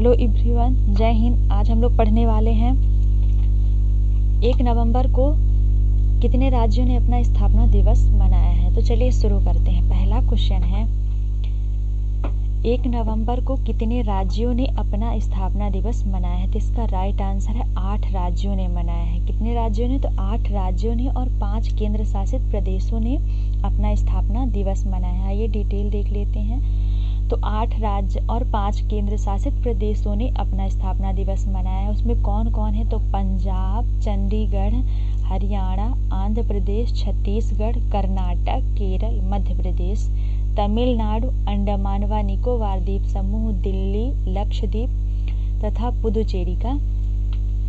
Hello everyone, जय हिंद। आज हम लोग पढ़ने वाले हैं 1 नवंबर को कितने राज्यों ने अपना स्थापना दिवस मनाया है। तो चलिए शुरू करते हैं। पहला क्वेश्चन है 1 नवंबर को कितने राज्यों ने अपना स्थापना दिवस मनाया है। तो इसका राइट आंसर है 8 राज्यों ने मनाया है। कितने राज्यों ने? तो 8 राज्यों ने और 5 केंद्र शासित प्रदेशों ने अपना स्थापना दिवस मनाया है। ये डिटेल देख लेते हैं। तो 8 राज्य और 5 केंद्र शासित प्रदेशों ने अपना स्थापना दिवस मनाया है। उसमें कौन कौन है? तो पंजाब, चंडीगढ़, हरियाणा, आंध्र प्रदेश, छत्तीसगढ़, कर्नाटक, केरल, मध्य प्रदेश, तमिलनाडु, अंडमान व निकोबार द्वीप समूह, दिल्ली, लक्षद्वीप तथा पुदुचेरी का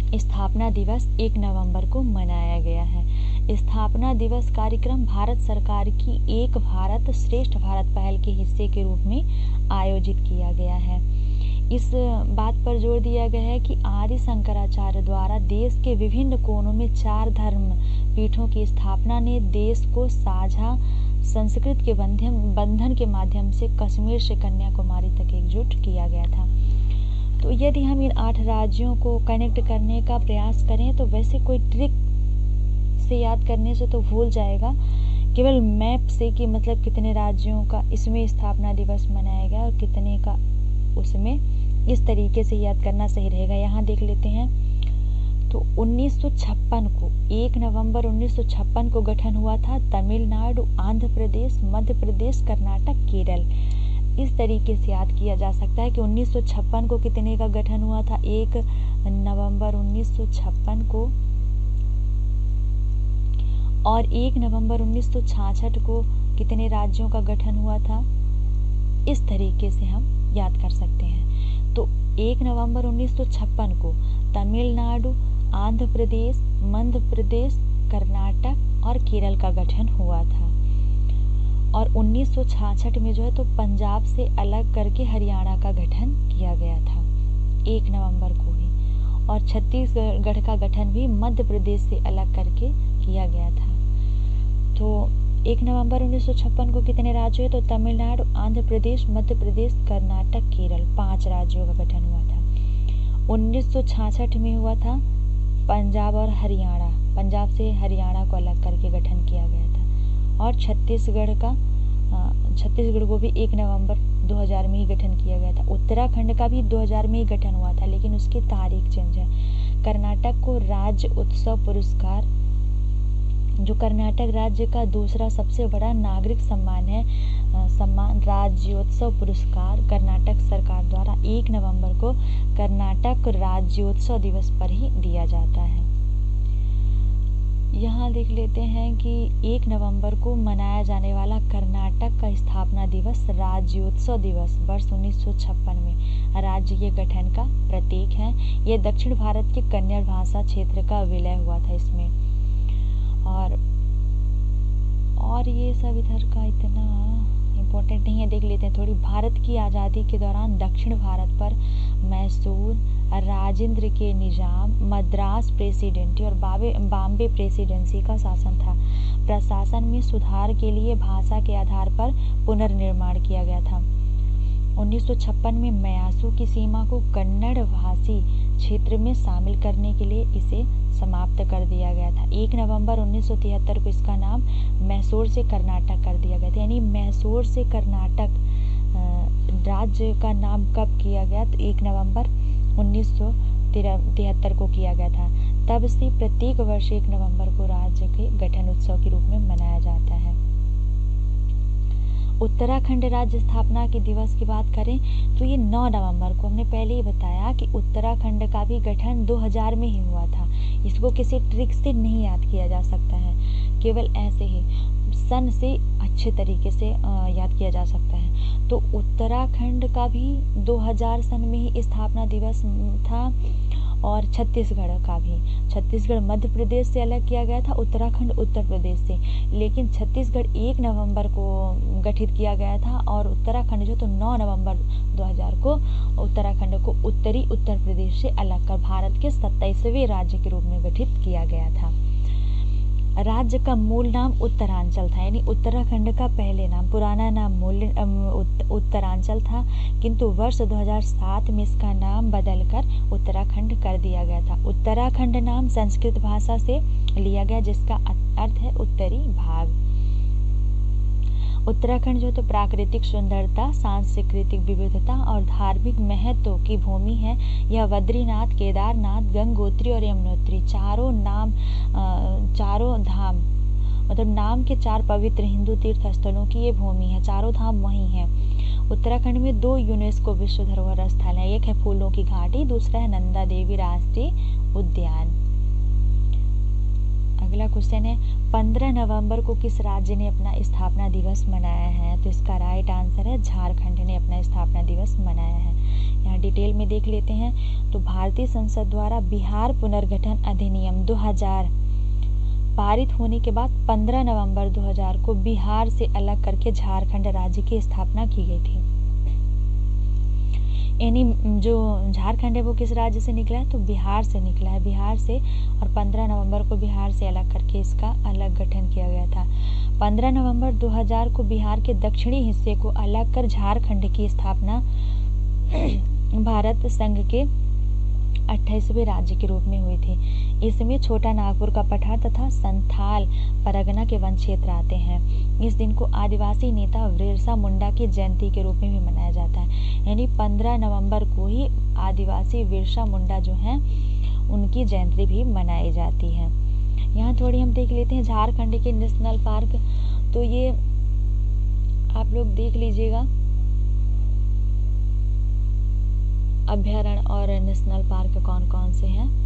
स्थापना दिवस 1 नवंबर को मनाया गया है। स्थापना दिवस कार्यक्रम भारत सरकार की एक भारत श्रेष्ठ भारत पहल के हिस्से के रूप में आयोजित किया गया है। इस बात पर जोर दिया गया है कि आदि शंकराचार्य द्वारा देश के विभिन्न कोनों में 4 धर्म पीठों की स्थापना ने देश को साझा संस्कृत के बंधन के माध्यम से कश्मीर से कन्याकुमारी तक एकजुट किया गया था। तो यदि हम इन 8 राज्यों को कनेक्ट करने का प्रयास करें तो वैसे कोई ट्रिक से याद करने से तो भूल जाएगा। केवल मैप से कि मतलब कितने राज्यों का इसमें स्थापना दिवस मनाया गया और कितने का उसमें, इस तरीके से याद करना सही रहेगा। यहाँ देख लेते हैं। तो 1956 को 1 नवंबर 1956 को गठन हुआ था तमिलनाडु, आंध्र प्रदेश, मध्य प्रदेश, कर्नाटक, केरल। इस तरीके से याद किया जा सकता है कि 1956 को कितने का गठन हुआ था। 1 नवंबर 1956 को और 1 नवंबर 1966 को कितने राज्यों का गठन हुआ था। इस तरीके से हम याद कर सकते हैं। तो 1 नवंबर 1956 को तमिलनाडु, आंध्र प्रदेश, मध्य प्रदेश, कर्नाटक और केरल का गठन हुआ था। और 1966 में जो है तो पंजाब से अलग करके हरियाणा का गठन किया गया था 1 नवंबर को ही। और छत्तीसगढ़ का गठन भी मध्य प्रदेश से अलग करके किया गया था। तो 1 नवंबर 1956 को कितने राज्य है? तो तमिलनाडु, आंध्र प्रदेश, मध्य प्रदेश, कर्नाटक, केरल, 5 राज्यों का गठन हुआ था। 1966 में हुआ था पंजाब और हरियाणा, पंजाब से हरियाणा को अलग करके गठन किया गया था। और छत्तीसगढ़ को भी 1 नवंबर 2000 में ही गठन किया गया था। उत्तराखंड का भी 2000 में ही गठन हुआ था, लेकिन उसकी तारीख चेंज है। कर्नाटक को राज्य उत्सव पुरस्कार, जो कर्नाटक राज्य का दूसरा सबसे बड़ा नागरिक सम्मान है, राज्योत्सव पुरस्कार कर्नाटक सरकार द्वारा 1 नवंबर को कर्नाटक राज्योत्सव दिवस पर ही दिया जाता है। यहाँ देख लेते हैं कि 1 नवंबर को मनाया जाने वाला कर्नाटक का स्थापना दिवस राज्योत्सव दिवस वर्ष 1956 में राज्य के गठन का प्रतीक है। ये दक्षिण भारत के कन्नड़ भाषा क्षेत्र का विलय हुआ था इसमें। और ये सब इधर का इतना इम्पोर्टेंट नहीं है, देख लेते हैं थोड़ी। भारत की आज़ादी के दौरान दक्षिण भारत पर मैसूर, राजेंद्र के निजाम, मद्रास प्रेसिडेंसी और बॉम्बे प्रेसिडेंसी का शासन था। प्रशासन में सुधार के लिए भाषा के आधार पर पुनर्निर्माण किया गया था। 1956 में मयासू की सीमा को कन्नड़ भाषी क्षेत्र में शामिल करने के लिए इसे समाप्त कर दिया गया था। 1 नवंबर 1973 को इसका नाम मैसूर से कर्नाटक कर दिया गया था। यानी मैसूर से कर्नाटक राज्य का नाम कब किया गया? तो 1 नवंबर 1973 को किया गया था। तब से प्रत्येक वर्ष 1 नवंबर को राज्य के गठन उत्सव के रूप में मनाया जाता है। उत्तराखंड राज्य स्थापना के दिवस की बात करें तो ये 9 नवंबर को, हमने पहले ही बताया कि उत्तराखंड का भी गठन 2000 में ही हुआ था। इसको किसी ट्रिक से नहीं याद किया जा सकता है, केवल ऐसे ही सन से अच्छे तरीके से याद किया जा सकता है। तो उत्तराखंड का भी 2000 सन में ही स्थापना दिवस था। और छत्तीसगढ़ का भी, छत्तीसगढ़ मध्य प्रदेश से अलग किया गया था, उत्तराखंड उत्तर प्रदेश से। लेकिन छत्तीसगढ़ 1 नवंबर को गठित किया गया था और उत्तराखंड जो तो 9 नवंबर 2000 को उत्तराखंड को उत्तरी उत्तर प्रदेश से अलग कर भारत के 27वें राज्य के रूप में गठित किया गया था। राज्य का मूल नाम उत्तरांचल था, यानी उत्तराखंड का पहले नाम, पुराना नाम उत्तरांचल था, किंतु वर्ष 2007 में इसका नाम बदलकर उत्तराखंड कर दिया गया था। उत्तराखंड नाम संस्कृत भाषा से लिया गया, जिसका अर्थ है उत्तरी भाग। उत्तराखंड जो तो प्राकृतिक सुंदरता, सांस्कृतिक विविधता और धार्मिक महत्व की भूमि है। यह बद्रीनाथ, केदारनाथ, गंगोत्री और यमुनोत्री चारों धाम, मतलब नाम के 4 पवित्र हिंदू तीर्थ स्थलों की ये भूमि है। चारों धाम वहीं हैं। उत्तराखंड में 2 यूनेस्को विश्व धरोहर स्थल हैं। एक है फूलों की घाटी, दूसरा है नंदा देवी राष्ट्रीय उद्यान। अगला क्वेश्चन है 15 नवंबर को किस राज्य ने अपना स्थापना दिवस मनाया है? तो इसका राइट आंसर है झारखंड ने अपना स्थापना दिवस मनाया है। यहाँ डिटेल में देख लेते हैं। तो भारतीय संसद द्वारा बिहार पुनर्गठन अधिनियम 2000 पारित होने के बाद 15 नवंबर 2000 को बिहार से अलग करके झारखंड राज्य की स्थापना की गई थी। यानी जो झारखंड है वो किस राज्य से निकला है? तो बिहार से निकला है, बिहार से। और 15 नवंबर को बिहार से अलग करके इसका अलग गठन किया गया था। 15 नवंबर 2000 को बिहार के दक्षिणी हिस्से को अलग कर झारखंड की स्थापना भारत संघ के 28वें राज्य के रूप में हुई थी। इसमें छोटा नागपुर का पठार तथा संथाल परगना के वन क्षेत्र आते हैं। इस दिन को आदिवासी नेता बिरसा मुंडा की जयंती के रूप में भी मनाया जाता है। यानी 15 नवंबर को ही आदिवासी बिरसा मुंडा जो हैं उनकी जयंती भी मनाई जाती है। यहाँ थोड़ी हम देख लेते हैं झारखंड के नेशनल पार्क। तो ये आप लोग देख लीजिएगा, अभ्यारण्य और नेशनल पार्क कौन कौन से हैं।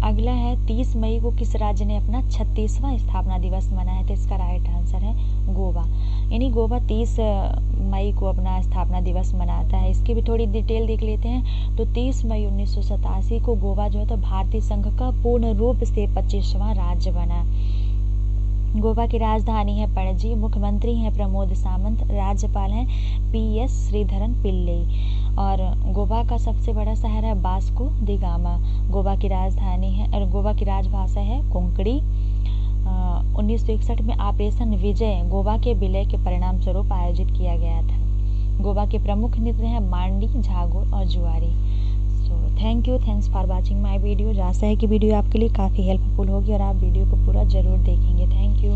अगला है 30 मई को किस राज्य ने अपना 36वां स्थापना दिवस मनाया है? तो इसका राइट आंसर है गोवा। यानी गोवा 30 मई को अपना स्थापना दिवस मनाता है। इसकी भी थोड़ी डिटेल देख लेते हैं। तो 30 मई 1987 को गोवा जो है तो भारतीय संघ का पूर्ण रूप से 25वां राज्य बना। गोवा की राजधानी है पणजी, मुख्यमंत्री हैं प्रमोद सावंत, राज्यपाल हैं PS श्रीधरन पिल्लई और गोवा का सबसे बड़ा शहर है वास्को दी गामा। गोवा की राजधानी है और गोवा की राजभाषा है कोंकणी। 1961 में ऑपरेशन विजय गोवा के विलय के परिणाम स्वरूप आयोजित किया गया था। गोवा के प्रमुख नृत्य हैं मांडी, झागोर और जुआरी। Thanks for watching my video. आशा है कि वीडियो आपके लिए काफ़ी हेल्पफुल होगी और आप वीडियो को पूरा ज़रूर देखेंगे। Thank you.